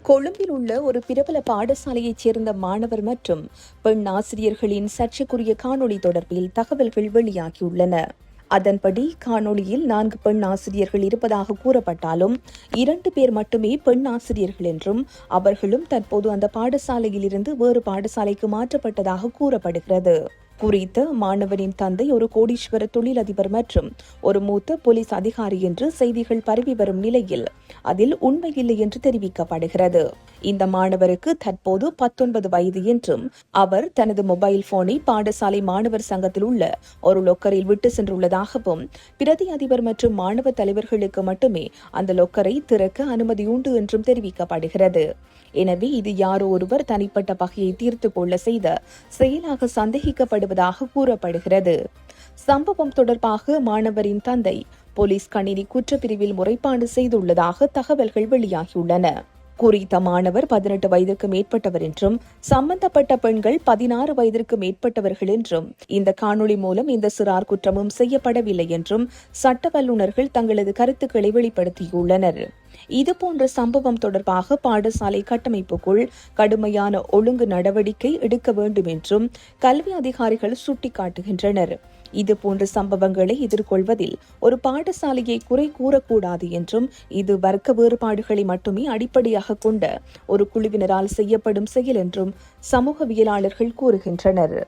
கொழும்பில் உள்ள ஒரு பிரபல பாடசாலையைச் சேர்ந்த மாணவர் மற்றும் பெண் ஆசிரியர்களின் சர்ச்சைக்குரிய காணொளி தொடர்பில் தகவல்கள் வெளியாகியுள்ளன. அதன்படி காணொளியில் 4 பெண் ஆசிரியர்கள் இருப்பதாக கூறப்பட்டாலும் 2 பேர் மட்டுமே பெண் ஆசிரியர்கள் என்றும் அவர்களும் தற்போது அந்த பாடசாலையில் இருந்து வேறு பாடசாலைக்கு மாற்றப்பட்டதாக கூறப்படுகிறது. குறித்த மாணவனின் தந்தை ஒரு கோடீஸ்வர தொழிலதிபர் மற்றும் ஒரு மூத்த போலீஸ் அதிகாரி என்று செய்திகள் பரவி வரும் நிலையில் அதில் உண்மையில்லை என்று தெரிவிக்கப்படுகிறது. இந்த மாணவருக்கு தற்போது 19 வயது என்றும் அவர் தனது மொபைல் போனை பாடசாலை மாணவர் சங்கத்தில் உள்ள ஒரு லொக்கரில் விட்டு சென்றுள்ளதாகவும் பிரதி அதிபர் மற்றும் மாணவ தலைவர்களுக்கு மட்டுமே அந்த லொக்கரை திறக்க அனுமதி உண்டு என்றும் தெரிவிக்கப்படுகிறது. எனவே இது யாரோ ஒருவர் தனிப்பட்ட பகையை தீர்த்து கொள்ள செய்த செயலாக சந்தேகிக்கப்படுவதாக கூறப்படுகிறது. சம்பவம் தொடர்பாக மாணவரின் தந்தை போலீஸ் கணினி குற்றப்பிரிவில் முறைப்பாடு செய்துள்ளதாக தகவல்கள் வெளியாகியுள்ளன. குறித்த மாணவர் 18 வயதிற்கு மேற்பட்டவர் என்றும் சம்பந்தப்பட்ட பெண்கள் 16 வயதிற்கு மேற்பட்டவர்கள் என்றும் இந்த காணொளி மூலம் இந்த சிறார் குற்றமும் செய்யப்படவில்லை என்றும் சட்ட வல்லுநர்கள் தங்களது கருத்துக்களை வெளிப்படுத்தியுள்ளனர். இதுபோன்ற சம்பவம் தொடர்பாக பாடசாலை கட்டமைப்புக்குள் கடுமையான ஒழுங்கு நடவடிக்கை எடுக்க வேண்டும் என்றும் கல்வி அதிகாரிகள் சுட்டிக்காட்டுகின்றனர். இதுபோன்ற சம்பவங்களை எதிர்கொள்வதில் ஒரு பாடசாலையை குறை கூறக்கூடாது என்றும் இது வர்க்க வேறுபாடுகளை மட்டுமே அடிப்படையாக கொண்ட ஒரு குழுவினரால் செய்யப்படும் செயல் என்றும் சமூகவியலாளர்கள் கூறுகின்றனர்.